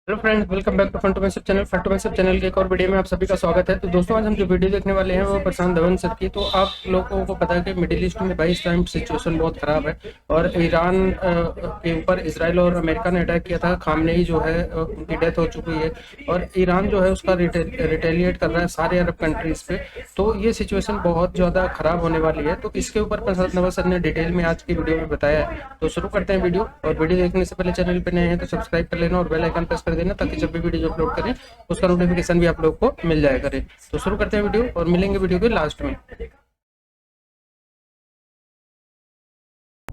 Hello friends, welcome back to फंटोमेसिव channel. फंटोमेसिव channel के एक और वीडियो में आप सभी का स्वागत है। तो दोस्तों, आज हम जो वीडियो देखने वाले हैं वो प्रशांत धवन सर की। तो आप लोगों को पता है कि मिडिल ईस्ट में भाई इस टाइम सिचुएशन बहुत खराब है और ईरान के ऊपर इसराइल और अमेरिका ने अटैक किया था। खामनेई जो है उनकी डेथ हो चुकी है और ईरान जो है उसका रिटेलिएट कर रहा है सारे अरब कंट्रीज पे। तो ये सिचुएशन बहुत ज़्यादा खराब होने वाली है। तो इसके ऊपर प्रशांत धवन सर ने डिटेल में आज की वीडियो में बताया है। तो शुरू करते हैं वीडियो। और वीडियो देखने से पहले चैनल पर नए हैं तो सब्सक्राइब कर लेना और बेल आइकन प्रेस कर देना, ताकि जब भी वीडियो अपलोड करें उसका नोटिफिकेशन भी आप लोग को मिल जाया करे। तो शुरू करते हैं वीडियो और मिलेंगे वीडियो के लास्ट में।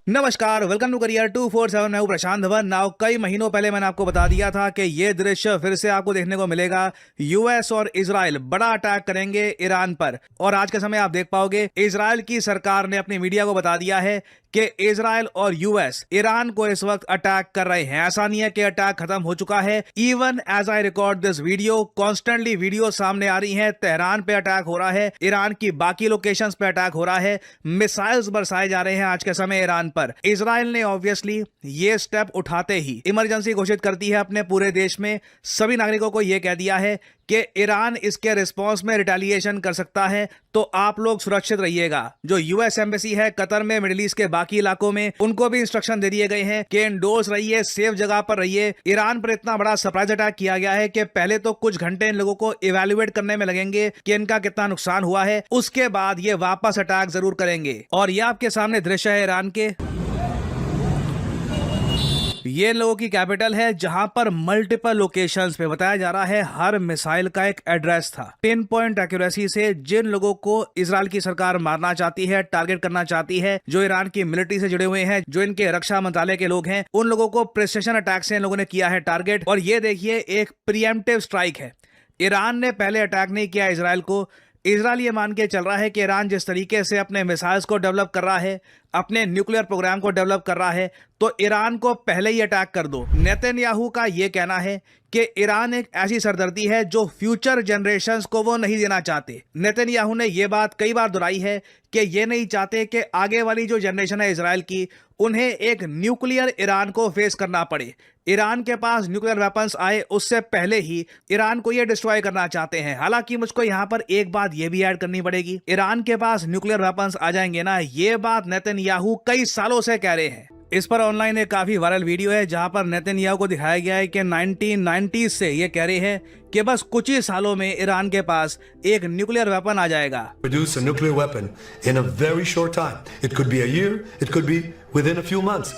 नमस्कार, वेलकम टू करियर 247। मैं हूं प्रशांत धवन। नाउ कई महीनों पहले मैंने आपको बता दिया था कि ये दृश्य फिर से आपको देखने को मिलेगा। यूएस और इजराइल बड़ा अटैक करेंगे ईरान पर, और आज के समय आप देख पाओगे इजराइल की सरकार ने अपनी मीडिया को बता दिया है कि इजराइल और यूएस ईरान को इस वक्त अटैक कर रहे हैं। ऐसा नहीं है कि अटैक खत्म हो चुका है। Even as I record this video, constantly video सामने आ रही है। तेहरान पे अटैक हो रहा है, ईरान की बाकी लोकेशंस पे अटैक हो रहा है, मिसाइल्स बरसाए जा रहे हैं आज के समय ईरान पर। इजराइल ने ऑब्वियसली ये स्टेप उठाते ही इमरजेंसी घोषित करती है अपने पूरे देश में। सभी नागरिकों को यह कह दिया है कि ईरान इसके रिस्पांस में रिटेलिएशन कर सकता है, तो आप लोग सुरक्षित रहिएगा। जो यूएस एम्बेसी है कतर में, मिडिल ईस्ट के बाकी इलाकों में, उनको भी इंस्ट्रक्शन दे दिए गए हैं कि इंडोर्स रहिए, सेफ जगह पर रहिए। ईरान पर इतना बड़ा सरप्राइज अटैक किया गया है कि पहले तो कुछ घंटे इन लोगों को इवेल्युएट करने में लगेंगे कि इनका कितना नुकसान हुआ है, उसके बाद ये वापस अटैक जरूर करेंगे। और ये आपके सामने दृश्य है ईरान के। ये लोगों की कैपिटल है, जहां पर मल्टीपल लोकेशंस पे बताया जा रहा है हर मिसाइल का एक एड्रेस था। पिन पॉइंट एक्यूरेसी से जिन लोगों को इजराइल की सरकार मारना चाहती है, टारगेट करना चाहती है, जो ईरान की मिलिट्री से जुड़े हुए हैं, जो इनके रक्षा मंत्रालय के लोग हैं, उन लोगों को प्रिसिशन अटैक से इन लोगों ने किया है टारगेट। और ये देखिए, एक प्रीएम्प्टिव स्ट्राइक है। ईरान ने पहले अटैक नहीं किया इजराइल को। इजराइल ये मान के चल रहा है कि ईरान जिस तरीके से अपने मिसाइल्स को डेवलप कर रहा है, अपने न्यूक्लियर प्रोग्राम को डेवलप कर रहा है, तो ईरान को पहले ही अटैक कर दो। नेतन्याहू का यह कहना है कि ईरान एक ऐसी सरदर्दी है जो फ्यूचर जनरेशंस को वो नहीं देना चाहते। नेतन्याहू ने यह बात कई बार दोहराई है कि ये नहीं चाहते कि आगे वाली जो जनरेशन है इजराइल की, उन्हें एक न्यूक्लियर ईरान को फेस करना पड़े। ईरान के पास न्यूक्लियर वेपन्स आए उससे पहले ही ईरान को ये डिस्ट्रॉय करना चाहते हैं। हालांकि मुझको यहां पर एक बात ये भी ऐड करनी पड़ेगी, ईरान के पास न्यूक्लियर वेपन्स आ जाएंगे ना, ये बात नेतन्याहू कई सालों से कह रहे हैं। इस पर ऑनलाइन एक काफी वायरल वीडियो है जहां पर नेतन्याहू को दिखाया गया है कि 1990 से ये कह रहे हैं कि बस कुछ ही सालों में ईरान के पास एक न्यूक्लियर वेपन आ जाएगा। Produce a nuclear weapon in a very short time. It could be a year, it could be within a few months.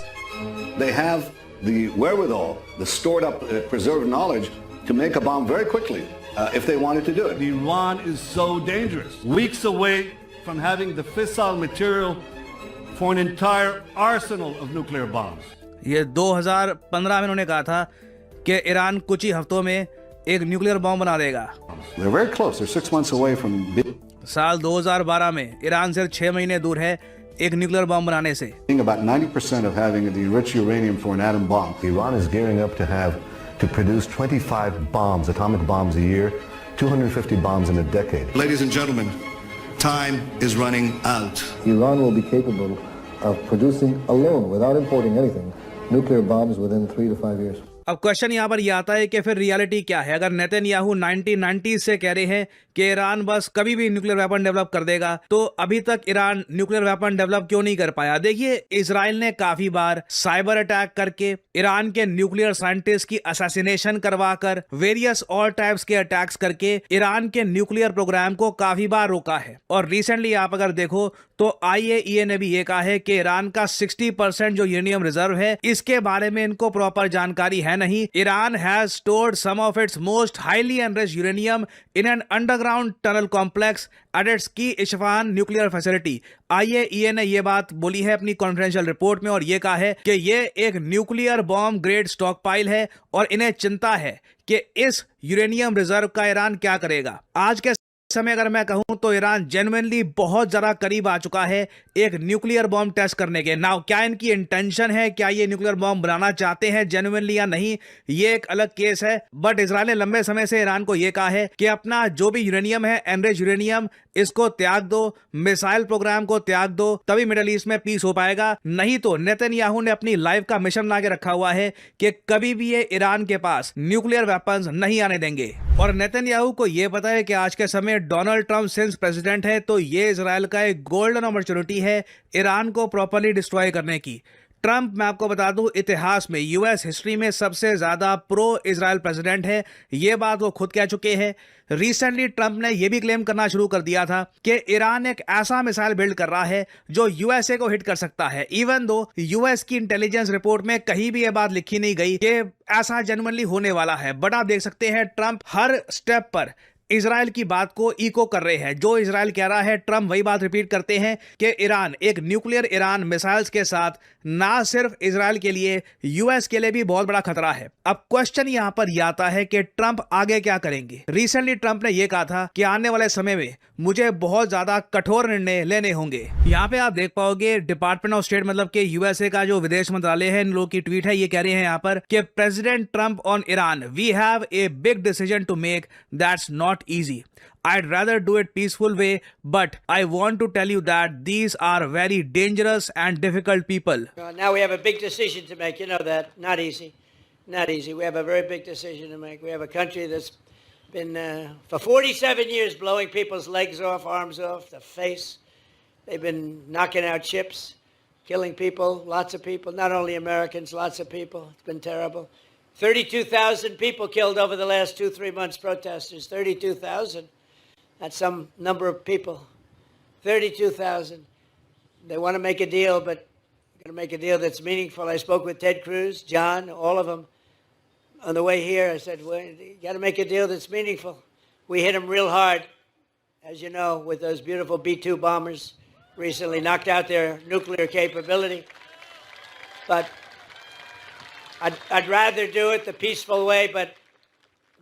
They have the wherewithal, the stored up, preserved knowledge to make a bomb very quickly if they wanted to do it. Iran is so dangerous. Weeks away from having the fissile material for an entire arsenal of nuclear bombs. ये 2015 में उन्होंने कहा था कि Iran कुछ ही हफ्तों में एक न्यूक्लियर बॉम्ब बना देगा। They're very close. They're 6 months away from साल 2012 में ईरान सिर्फ 6 महीने दूर है एक न्यूक्लियर बॉम्ब बनाने से। being about 90% of having the enriched uranium for an atom bomb. Iran is gearing up to produce 25 bombs, atomic bombs a year, 250 bombs in a decade. Ladies and gentlemen, time is running out. Iran will be capable of producing alone, without importing anything, nuclear bombs within 3 to 5 years. अब question यहाँ पर यह आता है कि फिर reality क्या है। अगर नेतन्याहू 1990 से कह रहे हैं कि ईरान बस कभी भी न्यूक्लियर वेपन डेवलप कर देगा, तो अभी तक ईरान न्यूक्लियर वेपन डेवलप क्यों नहीं कर पाया? देखिए, इजराइल ने काफी बार साइबर अटैक करके, ईरान के न्यूक्लियर साइंटिस्ट की असैसिनेशन करवाकर, वेरियस ऑल टाइप्स के अटैक्स करके ईरान के न्यूक्लियर प्रोग्राम को काफी बार रोका है। और रिसेंटली आप अगर देखो तो IAEA ने भी ये कहा है कि ईरान का 60% जो यूरेनियम रिजर्व है, इसके बारे में इनको प्रॉपर जानकारी है नहीं। Iran has stored some of its most highly enriched uranium in an underground tunnel complex at its key Isfahan nuclear facility. IAEA ने यह बात बोली है अपनी कॉन्फिडेंशियल रिपोर्ट में, और यह कहा है कि यह एक nuclear bomb grade stock pile है और इन्हें चिंता है कि इस यूरेनियम रिजर्व का ईरान क्या करेगा। आज के समय अगर मैं कहूं तो ईरान जेन्युइनली बहुत ज्यादा करीब आ चुका है एक न्यूक्लियर बॉम्ब टेस्ट करने के। नाउ क्या इनकी इंटेंशन है, क्या ये न्यूक्लियर बॉम्ब बनाना चाहते हैं जेन्युइनली या नहीं, ये एक अलग केस है। बट इजराइल ने लंबे समय से ईरान को यह कहा है कि अपना जो भी यूरेनियम है, एनरिच यूरेनियम, इसको त्याग दो, मिसाइल प्रोग्राम को त्याग दो, तभी मिडिल ईस्ट में पीस हो पाएगा। नहीं तो नेतन्याहू ने अपनी लाइफ का मिशन ला के रखा हुआ है कि कभी भी ये ईरान के पास न्यूक्लियर वेपन्स नहीं आने देंगे। और नेतन्याहू को यह पता है कि आज के समय डोनाल्ड ट्रंप सिंस प्रेसिडेंट है, तो ये इजराइल का एक गोल्डन अपॉर्चुनिटी है ईरान को प्रॉपर्ली डिस्ट्रॉय करने की। ट्रंप, मैं आपको बता दूं, इतिहास में यूएस हिस्ट्री में सबसे ज्यादा प्रो इजराइल प्रेसिडेंट है, ये बात वो खुद कह चुके हैं। रिसेंटली ट्रंप ने यह भी क्लेम करना शुरू कर दिया था कि ईरान एक ऐसा मिसाइल बिल्ड कर रहा है जो यूएसए को हिट कर सकता है। इवन दो यूएस की इंटेलिजेंस रिपोर्ट में कहीं भी यह बात लिखी नहीं गई कि ऐसा जेन्युइनली होने वाला है। बट आप देख सकते हैं ट्रंप हर स्टेप पर इजराइल की बात को इको कर रहे हैं। जो इजराइल कह रहा है ट्रंप वही बात रिपीट करते हैं कि ईरान एक न्यूक्लियर ईरान मिसाइल्स के साथ ना सिर्फ इजराइल के लिए, यूएस के लिए भी बहुत बड़ा खतरा है। अब क्वेश्चन यहां पर यह आता है कि ट्रंप आगे क्या करेंगे। रिसेंटली ट्रंप ने यह कहा था कि आने वाले समय में मुझे बहुत ज्यादा कठोर निर्णय लेने होंगे। यहां पे आप देख पाओगे डिपार्टमेंट ऑफ स्टेट मतलब कि यूएसए का जो विदेश मंत्रालय है, इन लोगों की ट्वीट है, ये कह रहे हैं यहां पर कि president Trump on Iran, we have a big decision to make, that's not easy. I'd rather do it peaceful way, but I want to tell you that these are very dangerous and difficult people. Now we have a big decision to make. You know that. Not easy. Not easy. We have a very big decision to make. We have a country that's been, for 47 years, blowing people's legs off, arms off, the face. They've been knocking out ships, killing people, lots of people, not only Americans, lots of people. It's been terrible. 32,000 people killed over the last 2-3 months, protesters. 32,000. That's some number of people. 32,000. They want to make a deal, but going to make a deal that's meaningful. I spoke with Ted Cruz, John, all of them. On the way here, I said, well, you got to make a deal that's meaningful. We hit them real hard, as you know, with those beautiful B-2 bombers. Recently knocked out their nuclear capability. But I'd rather do it the peaceful way, but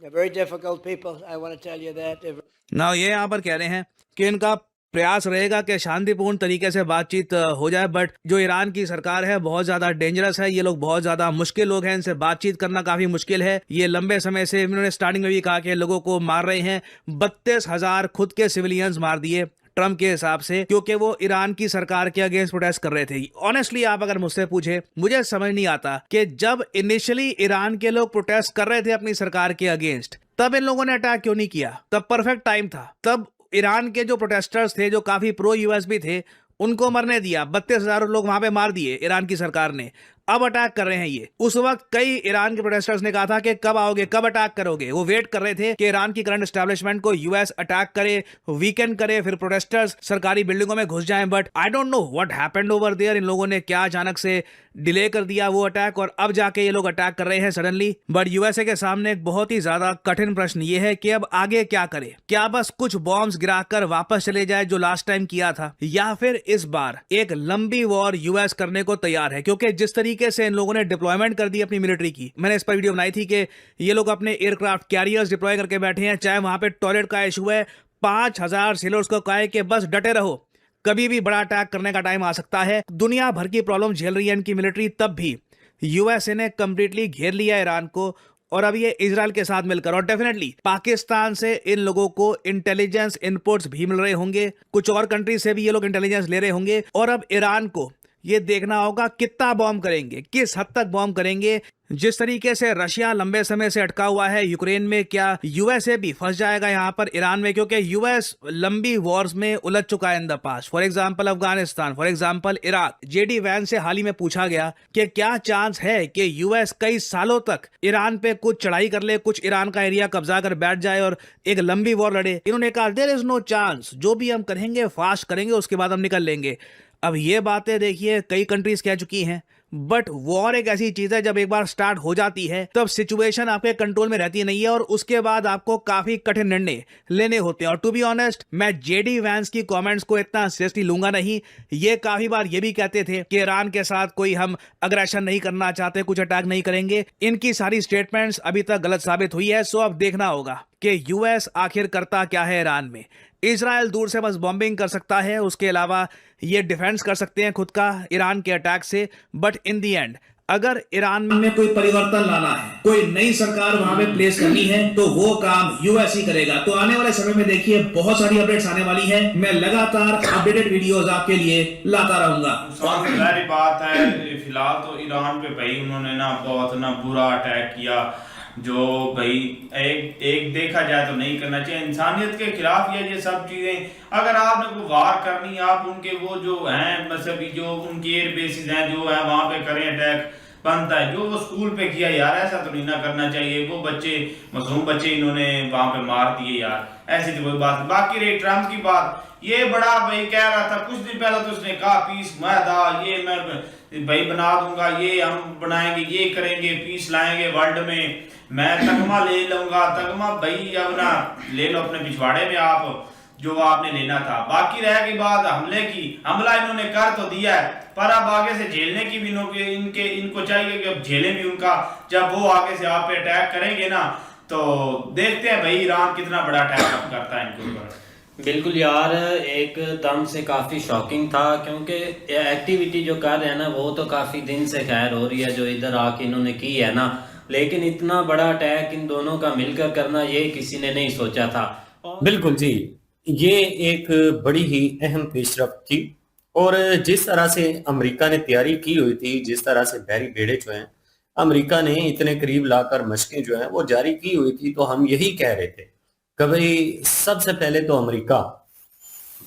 they're very difficult people. I want to tell you that. Now, ये यहाँ पर कह रहे हैं कि इनका प्रयास रहेगा कि शांतिपूर्ण तरीके से बातचीत हो जाए, बट जो ईरान की सरकार है बहुत ज्यादा डेंजरस है। ये लोग बहुत ज्यादा मुश्किल लोग हैं, इनसे बातचीत करना काफी मुश्किल है। ये लंबे समय से, इन्होंने स्टार्टिंग में भी कहा कि लोगों को मार रहे हैं। 32,000 खुद के सिविलियंस मार दिए ट्रंप के हिसाब से, क्योंकि वो ईरान की सरकार के अगेंस्ट प्रोटेस्ट कर रहे थे। ऑनेस्टली आप अगर मुझसे पूछे, मुझे समझ नहीं आता कि जब इनिशियली ईरान के लोग प्रोटेस्ट कर रहे थे अपनी सरकार के अगेंस्ट, तब इन लोगों ने अटैक क्यों नहीं किया। तब परफेक्ट टाइम था। तब ईरान के जो प्रोटेस्टर्स थे, जो काफी प्रो यूएस भी थे, उनको मरने दिया। 32,000 लोग वहां पे मार दिए ईरान की सरकार ने। अब अटैक कर रहे हैं ये। उस वक्त कई ईरान के प्रोटेस्टर्स ने कहा था कि कब आओगे, कब अटैक करोगे। वो वेट कर रहे थे कि ईरान की करंट एस्टैब्लिशमेंट को यूएस अटैक करे, वीकेंड करे, फिर प्रोटेस्टर्स सरकारी बिल्डिंगों में घुस जाएं। But I don't know what happened over there. इन लोगों ने क्या अचानक से डिले कर दिया वो अटैक, और अब जाके ये लोग अटैक कर रहे हैं सडनली। बट यूएसए के सामने एक बहुत ही ज्यादा कठिन प्रश्न ये है कि अब आगे क्या करे। क्या बस कुछ बॉम्ब्स गिराकर वापस चले जाए जो लास्ट टाइम किया था, या फिर इस बार एक लंबी वॉर यूएस करने को तैयार है। क्योंकि जिस तरीके से इन लोगों ने डिप्लॉयमेंट कर दी अपनी मिलिट्री की, मैंने इस पर वीडियो बनाई थी कि ये लोग अपने एयरक्राफ्ट कैरियर्स डिप्लॉय करके बैठे हैं। चाहे वहां पे टॉयलेट का इशू है, 5,000 सेलर्स को कहा है कि बस डटे रहो, कभी भी बड़ा अटैक करने का टाइम आ सकता है। दुनिया भर की प्रॉब्लम झेल रही है इनकी मिलिट्री, तब भी यूएसए ने कंप्लीटली घेर लिया ईरान को, और अब ये इजराइल के साथ मिलकर। और डेफिनेटली पाकिस्तान से इन लोगों को इंटेलिजेंस इनपुट्स भी मिल रहे होंगे, कुछ और कंट्री से भी ये लोग इंटेलिजेंस ले रहे होंगे। और अब ईरान को ये देखना होगा कितना बॉम्ब करेंगे, किस हद तक बॉम्ब करेंगे। जिस तरीके से रशिया लंबे समय से अटका हुआ है यूक्रेन में, क्या यूएसए भी फंस जाएगा यहाँ पर ईरान में? क्योंकि यूएस लंबी वॉर्स में उलझ चुका है in the past. For example Afghanistan, for example Iraq. JD Vance से हाल ही में पूछा गया कि क्या चांस है कि यूएस कई सालों तक ईरान पे कुछ चढ़ाई कर ले, कुछ ईरान का एरिया कब्जा कर बैठ जाए और एक लंबी वॉर लड़े। इन्होंने कहा देयर इज नो चांस, जो भी हम करेंगे फास्ट करेंगे, उसके बाद हम निकल लेंगे। अब ये बातें देखिए कई कंट्रीज कह चुकी हैं। बट वॉर एक ऐसी चीज है, जब एक बार स्टार्ट हो जाती है तब सिचुएशन आपके कंट्रोल में रहती नहीं है, और उसके बाद आपको काफी कठिन निर्णय लेने होते हैं। और टू बी ऑनेस्ट, मैं जेडी वैंस की कमेंट्स को इतना सीरियसली लूंगा नहीं। ये काफी बार ये भी कहते थे कि ईरान के साथ कोई हम अग्रेशन नहीं करना चाहते, कुछ अटैक नहीं करेंगे। इनकी सारी स्टेटमेंट्स अभी तक गलत साबित हुई है। सो अब देखना होगा कि यूएस आखिर करता क्या है ईरान में। इजराइल दूर से बस बॉम्बिंग कर सकता है, उसके अलावा ये डिफेंस कर सकते हैं खुद का ईरान के अटैक से, बट इन दी एंड अगर ईरान में कोई परिवर्तन लाना है, कोई नई सरकार वहां पे प्लेस करनी है, तो वो काम यूएस ही करेगा। तो आने वाले समय में देखिए बहुत सारी अपडेट्स आने वाली है, मैं लगातार अपडेटेड वीडियोस आपके लिए लाता रहूंगा। सबसे पहली बात है, फिलहाल तो ईरान पे भाई उन्होंने ना बहुत ना बुरा अटैक किया, जो भाई एक देखा जाए तो नहीं करना चाहिए, इंसानियत के खिलाफ ये सब चीजें। अगर आपने कोई वार करनी, आप उनके वो जो हैं मतलब जो उनकी एयर बेसिस हैं जो है वहां पे करें अटैक, बनता है। जो वो स्कूल पे किया यार, ऐसा तो नहीं ना करना चाहिए। वो बच्चे मासूम बच्चे इन्होंने वहां पे मार दिए यार, ऐसी तो कोई बात। बाकी रही ट्रम्प की बात, ये बड़ा भाई कह रहा था कुछ दिन पहले, तो उसने कहा पीस माहदा ये मैं भाई बना दूंगा, ये हम बनाएंगे, ये करेंगे, पीस लाएंगे वर्ल्ड में, मैं तगमा ले लूंगा। तगमा भाई अब ना ले लो अपने पिछवाड़े में आप, जो आपने लेना था। बाकी रह गई बात हमले की, हमला इन्होंने कर तो दिया है, पर अब आगे से झेलने की भी इनको चाहिए कि अब झेलें भी उनका। जब वो आगे से आप पे अटैक करेंगे ना, तो देखते हैं भाई ईरान कितना बड़ा अटैक करता है इनके ऊपर। बिल्कुल यार, एकदम से काफ़ी शॉकिंग था, क्योंकि एक्टिविटी जो कर रहे हैं ना वो तो काफ़ी दिन से खैर हो रही है जो इधर आके इन्होंने की है ना, लेकिन इतना बड़ा अटैक इन दोनों का मिलकर करना ये किसी ने नहीं सोचा था। बिल्कुल जी, ये एक बड़ी ही अहम पेशरफ्त थी, और जिस तरह से अमेरिका ने तैयारी की हुई थी, जिस तरह से बहरी बेड़े जो हैं अमेरिका ने इतने करीब लाकर मशकें जो हैं वो जारी की हुई थी, तो हम यही कह रहे थे कि भाई सबसे पहले तो अमेरिका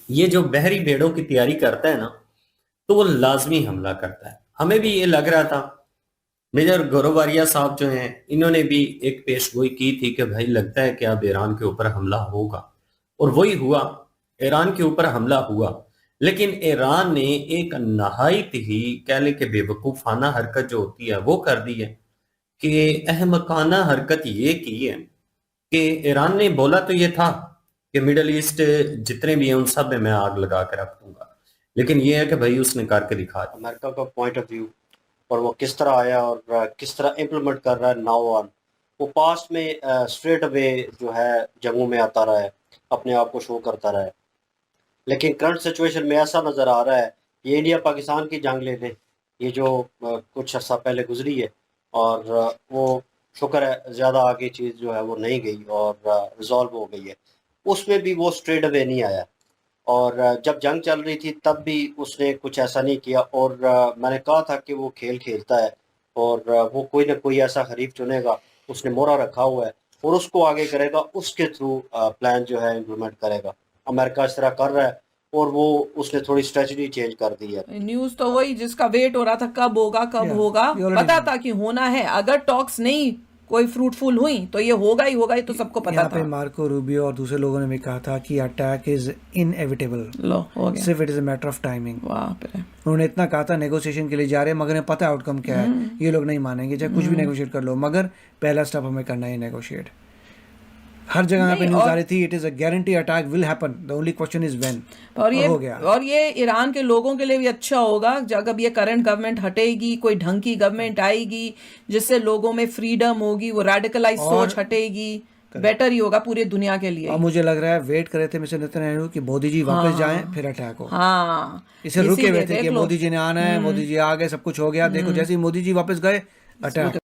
ये जो बहरी बेड़ों की तैयारी करता है ना, तो वो लाजमी हमला करता है। हमें भी ये लग रहा था, मेजर गोरोवारिया साहब जो हैं इन्होंने भी एक पेशगोई की थी कि भाई लगता है कि अब ईरान के ऊपर हमला होगा, और वही हुआ, ईरान के ऊपर हमला हुआ। लेकिन ईरान ने एक नहायत ही कह लें कि बेवकूफाना हरकत जो होती है वो कर दी है, कि अहमकाना हरकत ये की है कि ईरान ने बोला तो ये था कि मिडल ईस्ट जितने भी हैं उन सब में मैं आग लगा कर रख दूंगा, लेकिन ये है कि भाई उसने करके दिखा दिया। अमेरिका का पॉइंट ऑफ व्यू और वो किस तरह आया और किस तरह इम्प्लीमेंट कर रहा है नाउ ऑन, वो पास्ट में स्ट्रेट अवे जो है जंगों में आता रहा है, अपने आप को शो करता रहा है। लेकिन करंट सिचुएशन में ऐसा नज़र आ रहा है, ये इंडिया पाकिस्तान की जंग ले लें, ये जो कुछ अर्सा पहले गुजरी है, और वो शुक्र है ज़्यादा आगे चीज़ जो है वो नहीं गई और रिजॉल्व हो गई है। उसमें भी वो स्ट्रेट अवे नहीं आया, और जब जंग चल रही थी तब भी उसने कुछ ऐसा नहीं किया। और मैंने कहा था कि वो खेल खेलता है और वो कोई ना कोई ऐसा हरीफ चुनेगा, उसने मोहरा रखा हुआ है और उसको आगे करेगा, उसके थ्रू प्लान जो है इम्प्लीमेंट करेगा। अमेरिका इस तरह कर रहा है और वो उसने थोड़ी स्ट्रेटजी चेंज कर दी है। न्यूज़ तो वही जिसका वेट हो रहा था, कब होगा पता था कि होना है। अगर टॉक्स नहीं कोई फ्रूटफुल हुई तो ये होगा ही होगा, ये तो सबको पता था। पे मार्को रूबियो और दूसरे लोगों ने भी कहा था कि अटैक इज इनएविटेबल, सिर्फ it is a matter of timing. उन्होंने इतना कहा था नेगोशिएशन के लिए जा रहे हैं, मगर इन्हें पता है आउटकम क्या है, ये लोग नहीं मानेंगे, चाहे कुछ भी नेगोशिएट कर लो, मगर पहला स्टेप हमें करना है नेगोशिएट। हर जगह पे न्यूज़ आ रही थी, it is a guarantee attack will happen, the only question is when. और ये ईरान के लोगों के लिए भी अच्छा होगा जब ये करंट गवर्नमेंट हटेगी, कोई ढंग की गवर्नमेंट आएगी जिससे लोगों में फ्रीडम होगी, वो रेडिकलाइज सोच हटेगी, बेटर ही होगा पूरी दुनिया के लिए। अब मुझे लग रहा है वेट कर रहे थे मिस्टर नेतन्याहू कि मोदी जी वापस जाएं फिर अटैक हो। इसे रुके हुए थे कि मोदी जी ने आना है, मोदी जी आ गए, सब कुछ हो गया। देखो जैसे ही मोदी जी वापस गए, अटैक।